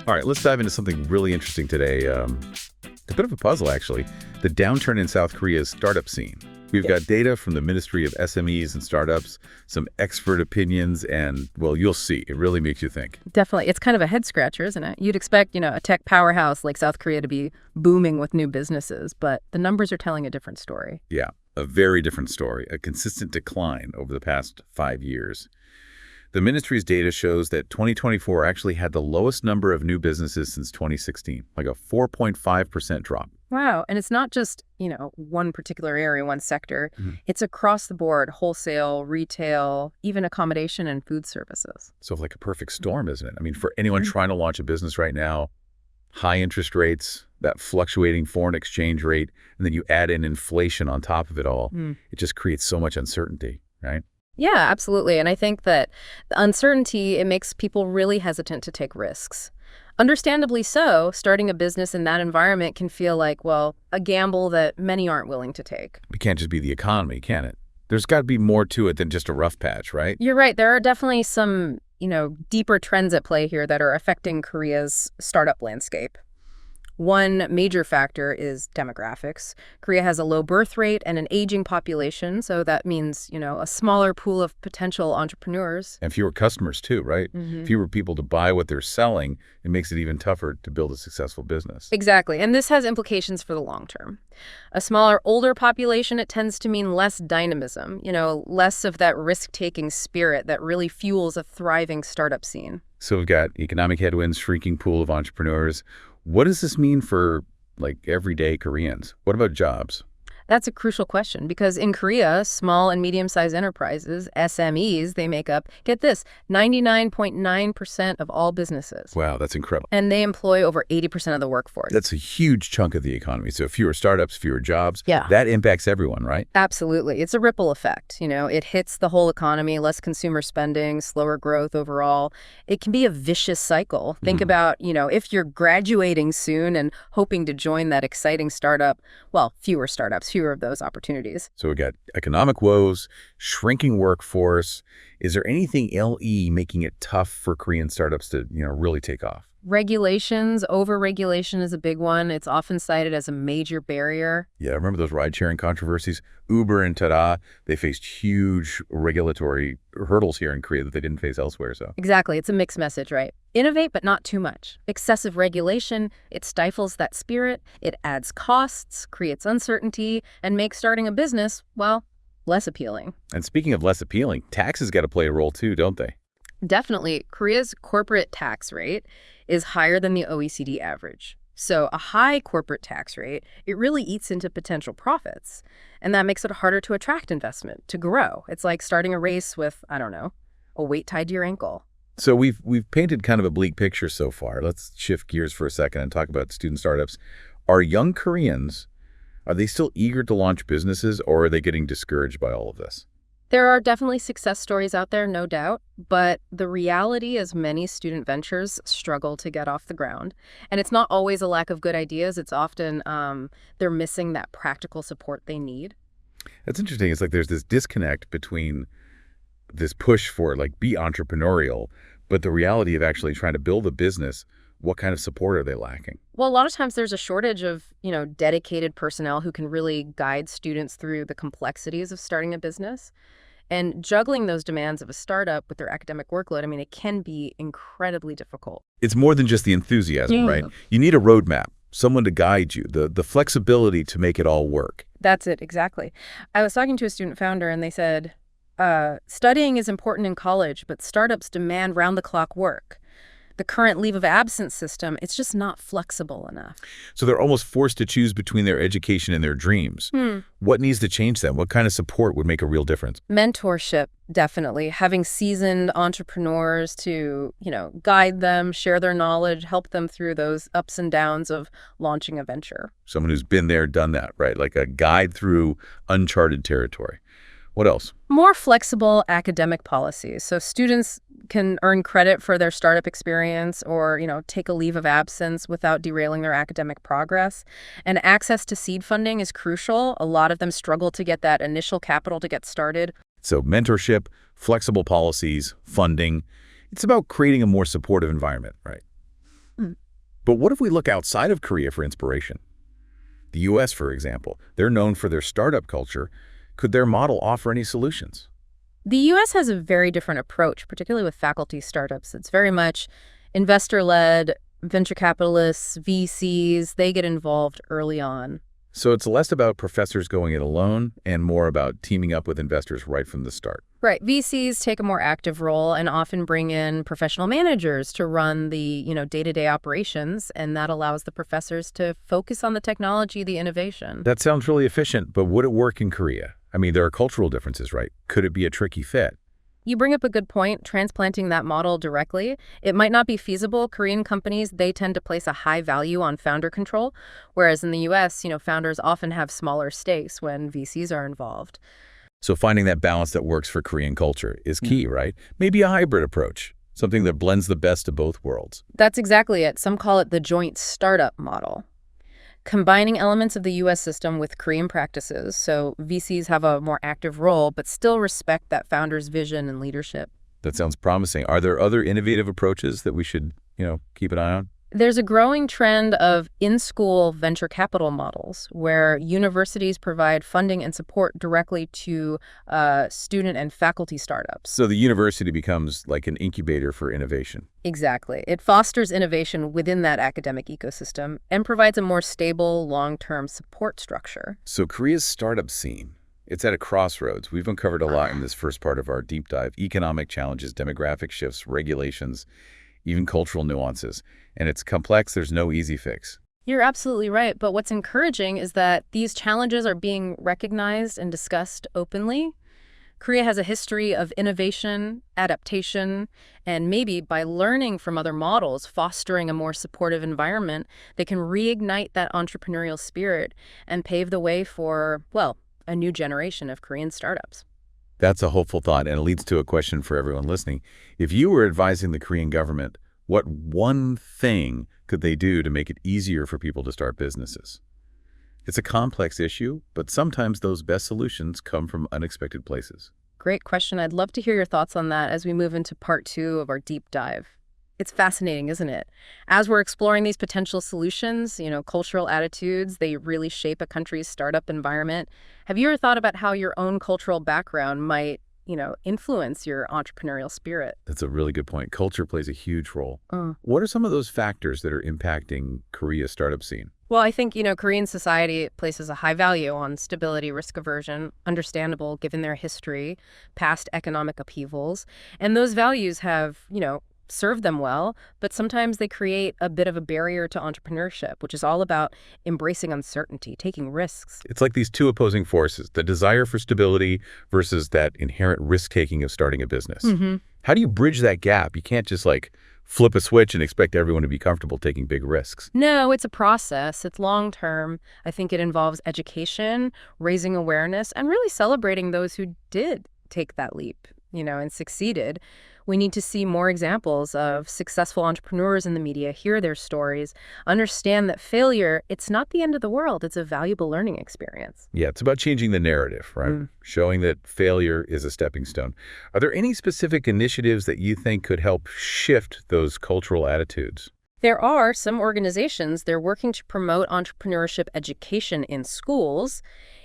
All right, let's dive into something really interesting today. It's a bit of a puzzle, actually. The downturn in South Korea's startup scene. We've got data from the Ministry of SMEs and Startups, some expert opinions, and, well, you'll see. It really makes you think. Definitely. It's kind of a head-scratcher, isn't it? You'd expect, a tech powerhouse like South Korea to be booming with new businesses, but the numbers are telling a different story. Yeah, a very different story, a consistent decline over the past 5 years. The ministry's data shows that 2024 actually had the lowest number of new businesses since 2016, like a 4.5% drop. Wow. And it's not just, one particular area, one sector. It's across the board, wholesale, retail, even accommodation and food services. So like a perfect storm, isn't it? I mean, for anyone trying to launch a business right now, high interest rates, that fluctuating foreign exchange rate, and then you add in inflation on top of it all, it just creates so much uncertainty, right? Yeah, absolutely. And I think that the uncertainty, it makes people really hesitant to take risks. Understandably so, starting a business in that environment can feel like, well, a gamble that many aren't willing to take. It can't just be the economy, can it? There's got to be more to it than just a rough patch, right? You're right. There are definitely some, deeper trends at play here that are affecting Korea's startup landscape. One major factor is demographics. Korea has a low birth rate and an aging population, so that means, a smaller pool of potential entrepreneurs. And fewer customers too, right? Fewer people to buy what they're selling. It makes it even tougher to build a successful business. Exactly, and this has implications for the long term. A smaller, older population, it tends to mean less dynamism, less of that risk-taking spirit that really fuels a thriving startup scene. So we've got economic headwinds, shrinking pool of entrepreneurs. What does this mean for, everyday Koreans? What about jobs? That's a crucial question because in Korea, small and medium-sized enterprises, SMEs, they make up, get this, 99.9% of all businesses. Wow, that's incredible. And they employ over 80% of the workforce. That's a huge chunk of the economy. So fewer startups, fewer jobs. Yeah. That impacts everyone, right? Absolutely. It's a ripple effect. It hits the whole economy, less consumer spending, slower growth overall. It can be a vicious cycle. Think about, if you're graduating soon and hoping to join that exciting startup, well, fewer startups, fewer of those opportunities. So we got economic woes, shrinking workforce. Is there anything LE making it tough for Korean startups to, really take off? Regulations, over-regulation is a big one. It's often cited as a major barrier. Yeah, remember those ride-sharing controversies? Uber and Tada, they faced huge regulatory hurdles here in Korea that they didn't face elsewhere. So exactly. It's a mixed message, right? Innovate, but not too much. Excessive regulation, it stifles that spirit, it adds costs, creates uncertainty, and makes starting a business, well, less appealing. And speaking of less appealing, taxes got to play a role too, don't they? Definitely. Korea's corporate tax rate is higher than the OECD average. So a high corporate tax rate, it really eats into potential profits. And that makes it harder to attract investment, to grow. It's like starting a race with, a weight tied to your ankle. So we've painted kind of a bleak picture so far. Let's shift gears for a second and talk about student startups. Are young Koreans, are they still eager to launch businesses, or are they getting discouraged by all of this? There are definitely success stories out there, no doubt, but the reality is many student ventures struggle to get off the ground. And it's not always a lack of good ideas. It's often they're missing that practical support they need. That's interesting. It's like there's this disconnect between this push for be entrepreneurial, but the reality of actually trying to build a business. What kind of support are they lacking? Well, a lot of times there's a shortage of, dedicated personnel who can really guide students through the complexities of starting a business. And juggling those demands of a startup with their academic workload, it can be incredibly difficult. It's more than just the enthusiasm, right? You need a roadmap, someone to guide you, the flexibility to make it all work. That's it, exactly. I was talking to a student founder and they said, studying is important in college, but startups demand round-the-clock work. The current leave of absence system, it's just not flexible enough. So they're almost forced to choose between their education and their dreams. What needs to change then? What kind of support would make a real difference? Mentorship, definitely. Having seasoned entrepreneurs to, guide them, share their knowledge, help them through those ups and downs of launching a venture. Someone who's been there, done that, right? Like a guide through uncharted territory. What else? More flexible academic policies. So students can earn credit for their startup experience or, take a leave of absence without derailing their academic progress. And access to seed funding is crucial. A lot of them struggle to get that initial capital to get started. So mentorship, flexible policies, funding. It's about creating a more supportive environment, right? But what if we look outside of Korea for inspiration? The U.S., for example, they're known for their startup culture. Could their model offer any solutions? The U.S. has a very different approach, particularly with faculty startups. It's very much investor-led, venture capitalists, VCs, they get involved early on. So it's less about professors going it alone and more about teaming up with investors right from the start. Right. VCs take a more active role and often bring in professional managers to run the, day-to-day operations, and that allows the professors to focus on the technology, the innovation. That sounds really efficient, but would it work in Korea? I mean, there are cultural differences, right? Could it be a tricky fit? You bring up a good point, transplanting that model directly. It might not be feasible. Korean companies, they tend to place a high value on founder control, whereas in the U.S., founders often have smaller stakes when VCs are involved. So finding that balance that works for Korean culture is key, right? Maybe a hybrid approach, something that blends the best of both worlds. That's exactly it. Some call it the joint startup model. Combining elements of the U.S. system with Korean practices, so VCs have a more active role, but still respect that founder's vision and leadership. That sounds promising. Are there other innovative approaches that we should, keep an eye on? There's a growing trend of in-school venture capital models where universities provide funding and support directly to student and faculty startups. So the university becomes like an incubator for innovation. Exactly. It fosters innovation within that academic ecosystem and provides a more stable, long-term support structure. So Korea's startup scene, it's at a crossroads. We've uncovered a lot in this first part of our deep dive: economic challenges, demographic shifts, regulations, even cultural nuances. And it's complex. There's no easy fix. You're absolutely right. But what's encouraging is that these challenges are being recognized and discussed openly. Korea has a history of innovation, adaptation, and maybe by learning from other models, fostering a more supportive environment, they can reignite that entrepreneurial spirit and pave the way for, a new generation of Korean startups. That's a hopeful thought, and it leads to a question for everyone listening. If you were advising the Korean government, what one thing could they do to make it easier for people to start businesses? It's a complex issue, but sometimes those best solutions come from unexpected places. Great question. I'd love to hear your thoughts on that as we move into part 2 of our deep dive. It's fascinating, isn't it? As we're exploring these potential solutions, cultural attitudes, they really shape a country's startup environment. Have you ever thought about how your own cultural background might influence your entrepreneurial spirit? That's a really good point. Culture plays a huge role. What are some of those factors that are impacting Korea's startup scene? Well, I think, Korean society places a high value on stability, risk aversion, understandable given their history, past economic upheavals. And those values have, serve them well, but sometimes they create a bit of a barrier to entrepreneurship, which is all about embracing uncertainty, taking risks. It's like these two opposing forces, the desire for stability versus that inherent risk-taking of starting a business. How do you bridge that gap? You can't just flip a switch and expect everyone to be comfortable taking big risks. No, it's a process. It's long-term. I think it involves education, raising awareness, and really celebrating those who did take that leap, and succeeded. We need to see more examples of successful entrepreneurs in the media, hear their stories, understand that failure, it's not the end of the world. It's a valuable learning experience. Yeah, it's about changing the narrative, right? Showing that failure is a stepping stone. Are there any specific initiatives that you think could help shift those cultural attitudes? There are some organizations, they're working to promote entrepreneurship education in schools,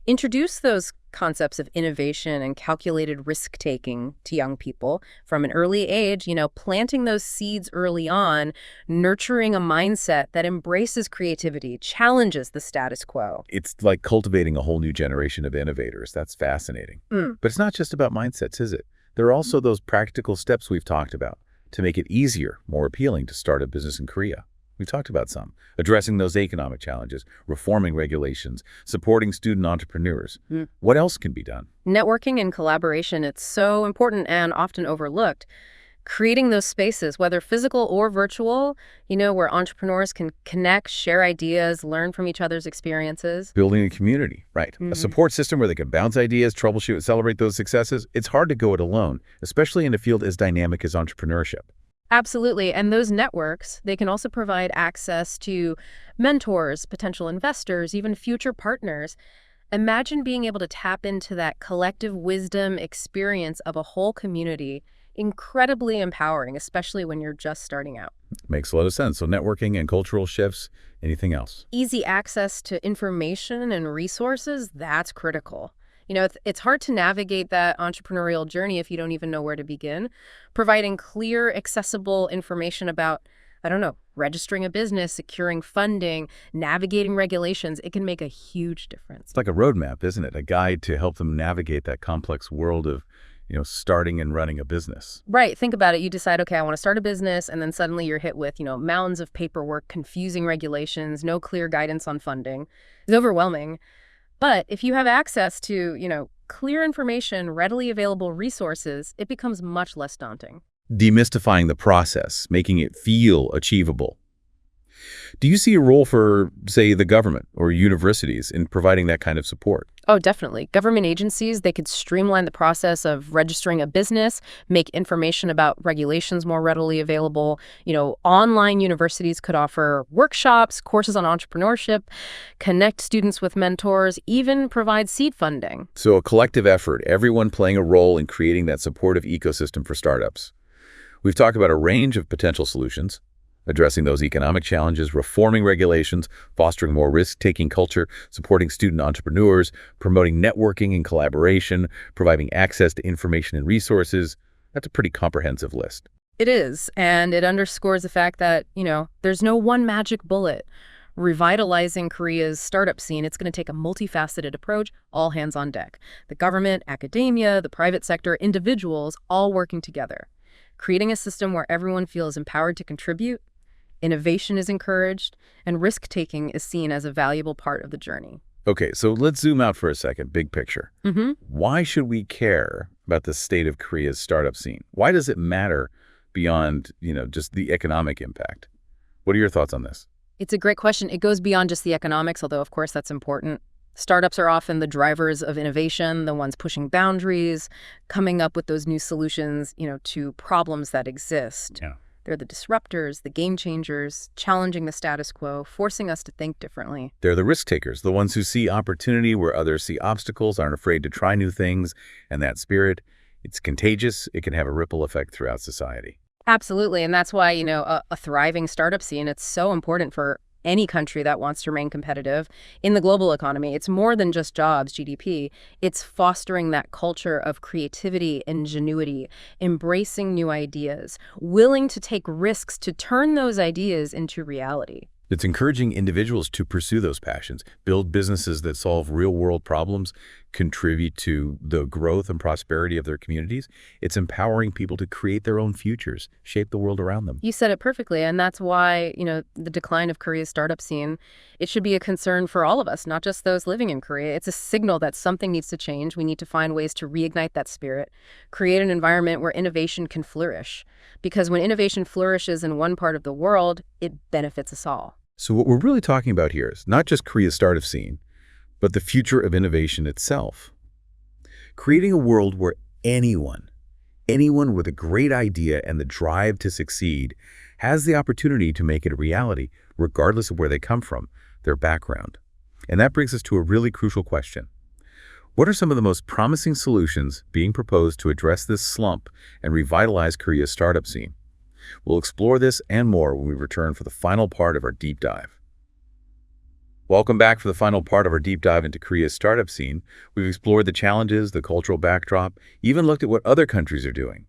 introduce those concepts of innovation and calculated risk-taking to young people from an early age, planting those seeds early on, nurturing a mindset that embraces creativity, challenges the status quo. It's like cultivating a whole new generation of innovators. That's fascinating. But it's not just about mindsets, is it? There are also those practical steps we've talked about to make it easier, more appealing to start a business in Korea. We've talked about some, addressing those economic challenges, reforming regulations, supporting student entrepreneurs. What else can be done? Networking and collaboration, it's so important and often overlooked. Creating those spaces, whether physical or virtual, where entrepreneurs can connect, share ideas, learn from each other's experiences. Building a community, right? A support system where they can bounce ideas, troubleshoot, celebrate those successes. It's hard to go it alone, especially in a field as dynamic as entrepreneurship. Absolutely. And those networks, they can also provide access to mentors, potential investors, even future partners. Imagine being able to tap into that collective wisdom experience of a whole community incredibly empowering, especially when you're just starting out. Makes a lot of sense. So networking and cultural shifts, anything else? Easy access to information and resources, that's critical. It's hard to navigate that entrepreneurial journey if you don't even know where to begin. Providing clear, accessible information about, I don't know, registering a business, securing funding, navigating regulations, it can make a huge difference. It's like a roadmap, isn't it? A guide to help them navigate that complex world of, starting and running a business. Right. Think about it. You decide, okay, I want to start a business, and then suddenly you're hit with, mounds of paperwork, confusing regulations, no clear guidance on funding. It's overwhelming. But if you have access to, clear information, readily available resources, it becomes much less daunting. Demystifying the process, making it feel achievable. Do you see a role for, say, the government or universities in providing that kind of support? Oh, definitely. Government agencies, they could streamline the process of registering a business, make information about regulations more readily available. Online universities could offer workshops, courses on entrepreneurship, connect students with mentors, even provide seed funding. So a collective effort, everyone playing a role in creating that supportive ecosystem for startups. We've talked about a range of potential solutions, addressing those economic challenges, reforming regulations, fostering more risk-taking culture, supporting student entrepreneurs, promoting networking and collaboration, providing access to information and resources. That's a pretty comprehensive list. It is, and it underscores the fact that, there's no one magic bullet. Revitalizing Korea's startup scene, it's going to take a multifaceted approach, all hands on deck. The government, academia, the private sector, individuals, all working together. Creating a system where everyone feels empowered to contribute, innovation is encouraged, and risk-taking is seen as a valuable part of the journey. Okay, so let's zoom out for a second, big picture. Mm-hmm. Why should we care about the state of Korea's startup scene? Why does it matter beyond, just the economic impact? What are your thoughts on this? It's a great question. It goes beyond just the economics, although, of course, that's important. Startups are often the drivers of innovation, the ones pushing boundaries, coming up with those new solutions, to problems that exist. Yeah. They're the disruptors, the game changers, challenging the status quo, forcing us to think differently. They're the risk takers, the ones who see opportunity where others see obstacles, aren't afraid to try new things, and that spirit, it's contagious. It can have a ripple effect throughout society. Absolutely, and that's why, a thriving startup scene, it's so important for any country that wants to remain competitive in the global economy. It's more than just jobs, GDP. It's fostering that culture of creativity, ingenuity, embracing new ideas, willing to take risks to turn those ideas into reality. It's encouraging individuals to pursue those passions, build businesses that solve real-world problems, contribute to the growth and prosperity of their communities. It's empowering people to create their own futures, shape the world around them. You said it perfectly, and that's why, the decline of Korea's startup scene, it should be a concern for all of us, not just those living in Korea. It's a signal that something needs to change. We need to find ways to reignite that spirit, create an environment where innovation can flourish. Because when innovation flourishes in one part of the world, it benefits us all. So what we're really talking about here is not just Korea's startup scene, but the future of innovation itself. Creating a world where anyone with a great idea and the drive to succeed has the opportunity to make it a reality, regardless of where they come from, their background. And that brings us to a really crucial question. What are some of the most promising solutions being proposed to address this slump and revitalize Korea's startup scene? We'll explore this and more when we return for the final part of our deep dive. Welcome back for the final part of our deep dive into Korea's startup scene. We've explored the challenges, the cultural backdrop, even looked at what other countries are doing.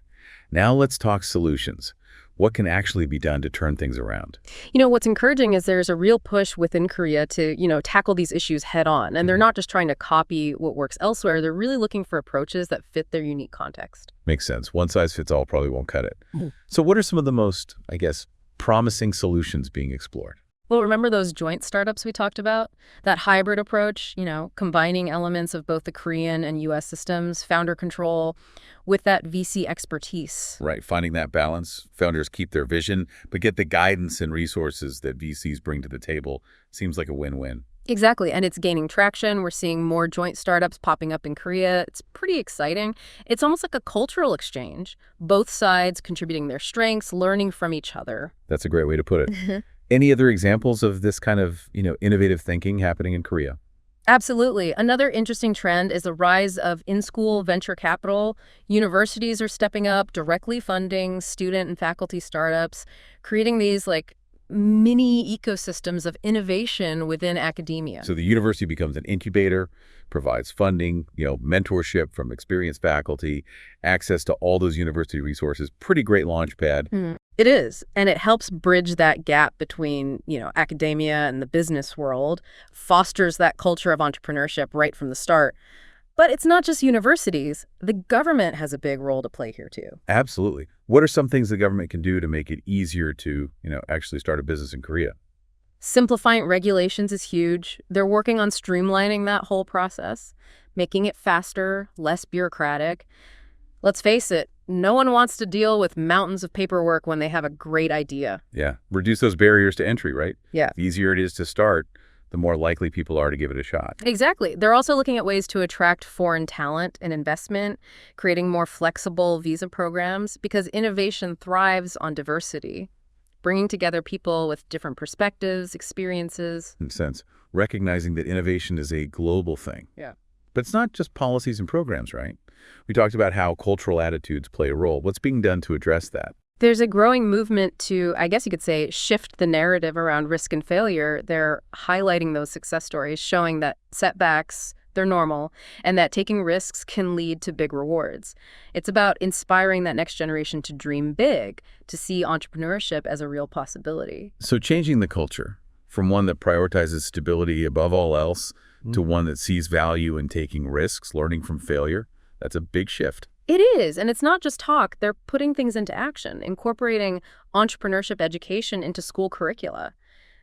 Now let's talk solutions. What can actually be done to turn things around? What's encouraging is there's a real push within Korea to, tackle these issues head on. And they're not just trying to copy what works elsewhere. They're really looking for approaches that fit their unique context. Makes sense. One size fits all probably won't cut it. So what are some of the most, promising solutions being explored? Well, remember those joint startups we talked about? That hybrid approach, combining elements of both the Korean and U.S. systems, founder control, with that VC expertise. Right, finding that balance. Founders keep their vision, but get the guidance and resources that VCs bring to the table. Seems like a win-win. Exactly, and it's gaining traction. We're seeing more joint startups popping up in Korea. It's pretty exciting. It's almost like a cultural exchange. Both sides contributing their strengths, learning from each other. That's a great way to put it. Any other examples of this kind of, innovative thinking happening in Korea? Absolutely. Another interesting trend is the rise of in-school venture capital. Universities are stepping up, directly funding student and faculty startups, creating these mini ecosystems of innovation within academia. So the university becomes an incubator, provides funding, mentorship from experienced faculty, access to all those university resources. Pretty great launch pad. It is, and it helps bridge that gap between, academia and the business world, fosters that culture of entrepreneurship right from the start. But it's not just universities. The government has a big role to play here, too. Absolutely. What are some things the government can do to make it easier to, actually start a business in Korea? Simplifying regulations is huge. They're working on streamlining that whole process, making it faster, less bureaucratic. Let's face it, no one wants to deal with mountains of paperwork when they have a great idea. Yeah. Reduce those barriers to entry, right? Yeah. The easier it is to start, the more likely people are to give it a shot. Exactly. They're also looking at ways to attract foreign talent and investment, creating more flexible visa programs, because innovation thrives on diversity, bringing together people with different perspectives, experiences. In a sense, recognizing that innovation is a global thing. Yeah. But it's not just policies and programs, right? We talked about how cultural attitudes play a role. What's being done to address that? There's a growing movement to, I guess you could say, shift the narrative around risk and failure. They're highlighting those success stories, showing that setbacks, they're normal, and that taking risks can lead to big rewards. It's about inspiring that next generation to dream big, to see entrepreneurship as a real possibility. So changing the culture from one that prioritizes stability above all else to one that sees value in taking risks, learning from failure, that's a big shift. It is, and it's not just talk. They're putting things into action, incorporating entrepreneurship education into school curricula.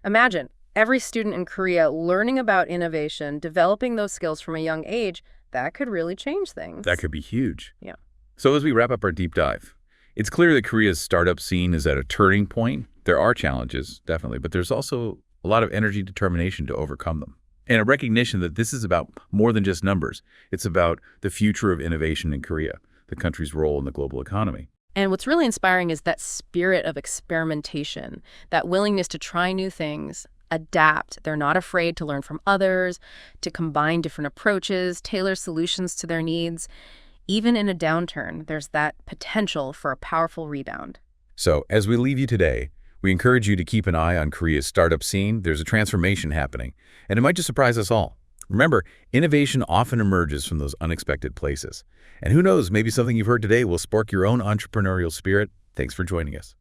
Imagine every student in Korea learning about innovation, developing those skills from a young age. That could really change things. That could be huge. Yeah. So as we wrap up our deep dive, it's clear that Korea's startup scene is at a turning point. There are challenges, definitely, but there's also a lot of energy, determination to overcome them. And a recognition that this is about more than just numbers. It's about the future of innovation in Korea, the country's role in the global economy. And what's really inspiring is that spirit of experimentation, that willingness to try new things, adapt. They're not afraid to learn from others, to combine different approaches, tailor solutions to their needs. Even in a downturn, there's that potential for a powerful rebound. So as we leave you today, we encourage you to keep an eye on Korea's startup scene. There's a transformation happening, and it might just surprise us all. Remember, innovation often emerges from those unexpected places. And who knows, maybe something you've heard today will spark your own entrepreneurial spirit. Thanks for joining us.